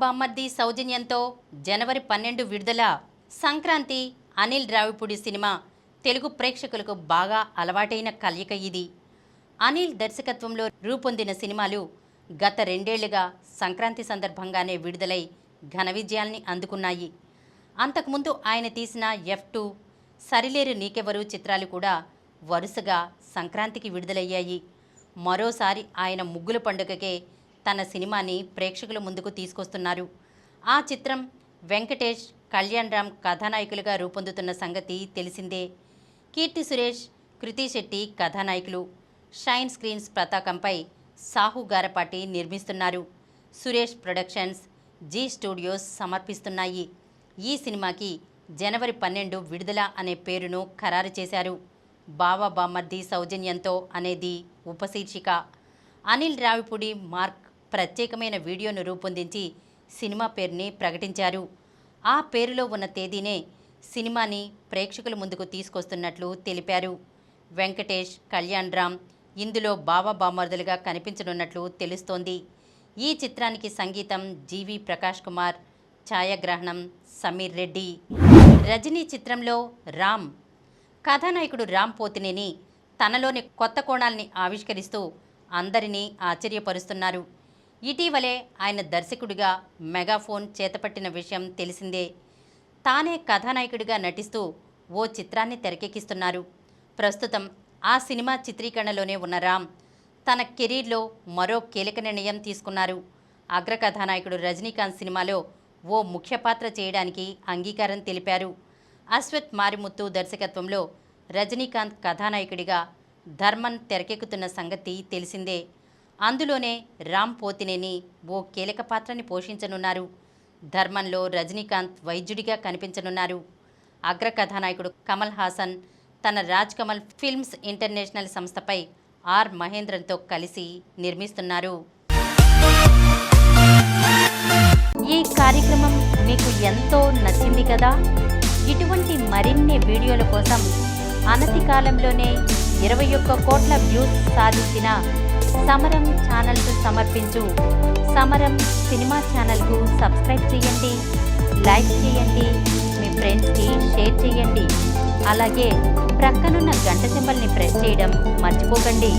బామ్మర్ది సౌజన్యంతో జనవరి 12 విడుదల. సంక్రాంతి అనిల్ రావిపూడి సినిమా తెలుగు ప్రేక్షకులకు బాగా అలవాటైన కలయిక ఇది. అనిల్ దర్శకత్వంలో రూపొందిన సినిమాలు గత 2 ఏళ్లుగా సంక్రాంతి సందర్భంగానే విడుదలై ఘన విజయాల్ని అందుకున్నాయి. అంతకుముందు ఆయన తీసిన F2, సరిలేరు నీకెవరు చిత్రాలు కూడా వరుసగా సంక్రాంతికి విడుదలయ్యాయి. మరోసారి ఆయన ముగ్గుల పండుగకే తన సినిమాని ప్రేక్షకుల ముందుకు తీసుకొస్తున్నారు. ఆ చిత్రం వెంకటేష్, కళ్యాణ్ రామ్ కథానాయకులుగా రూపొందుతున్న సంగతి తెలిసిందే. కీర్తి సురేష్, కృతి శెట్టి కథానాయకులు. షైన్ స్క్రీన్స్ పతాకంపై సాహు గారపాటి నిర్మిస్తున్నారు. సురేష్ ప్రొడక్షన్స్, జీ స్టూడియోస్ సమర్పిస్తున్నాయి. ఈ సినిమాకి జనవరి 12 విడుదల అనే పేరును ఖరారు చేశారు. బావ బామ్మర్ది సౌజన్యంతో అనేది ఉపశీర్షిక. అనిల్ రావిపూడి మార్క్ ప్రత్యేకమైన వీడియోను రూపొందించి సినిమా పేరుని ప్రకటించారు. ఆ పేరులో ఉన్న తేదీనే సినిమాని ప్రేక్షకుల ముందుకు తీసుకొస్తున్నట్లు తెలిపారు. వెంకటేష్, కళ్యాణ్ రామ్ ఇందులో బావ బామ్మర్దులుగా కనిపించనున్నట్లు తెలుస్తోంది. ఈ చిత్రానికి సంగీతం జీవి ప్రకాష్ కుమార్, ఛాయాగ్రహణం సమీర్ రెడ్డి. రజనీ చిత్రంలో రామ్ కథానాయకుడు రామ్ పోతినేని తనలోని కొత్త కోణాల్ని ఆవిష్కరిస్తూ అందరినీ ఆశ్చర్యపరుస్తున్నారు. ఇటీవలే ఆయన దర్శకుడిగా మెగాఫోన్ చేతపట్టిన విషయం తెలిసిందే. తానే కథానాయకుడిగా నటిస్తూ ఓ చిత్రాన్ని తెరకెక్కిస్తున్నారు. ప్రస్తుతం ఆ సినిమా చిత్రీకరణలోనే ఉన్న రామ్ తన కెరీర్లో మరో కీలక నిర్ణయం తీసుకున్నారు. అగ్రకథానాయకుడు రజనీకాంత్ సినిమాలో ఓ ముఖ్య పాత్ర చేయడానికి అంగీకారం తెలిపారు. అశ్వత్ మారిముత్తు దర్శకత్వంలో రజనీకాంత్ కథానాయకుడిగా ధర్మన్ తెరకెక్కుతున్న సంగతి తెలిసిందే. అందులోనే రామ్ పోతినేని ఓ కీలక పాత్రని పోషించనున్నారు. ధర్మన్లో రజనీకాంత్ వైద్యుడిగా కనిపించనున్నారు. అగ్రకథానాయకుడు కమల్ హాసన్ తన రాజ్ కమల్ ఫిల్మ్స్ ఇంటర్నేషనల్ సంస్థపై ఆర్ మహేంద్రన్తో కలిసి నిర్మిస్తున్నారు. ఈ కార్యక్రమం మీకు ఎంతో నచ్చింది కదా. ఇటువంటి మరిన్ని వీడియోల కోసం అనతి కాలంలోనే 21 కోట్ల వ్యూస్ సాధించిన సమరం ఛానల్కు సమర్పించు సమరం సినిమా ఛానల్కు సబ్స్క్రైబ్ చేయండి, లైక్ చేయండి, మీ ఫ్రెండ్స్కి షేర్ చేయండి. అలాగే ప్రక్కనున్న గంట సింబల్ని ప్రెస్ చేయడం మర్చిపోకండి.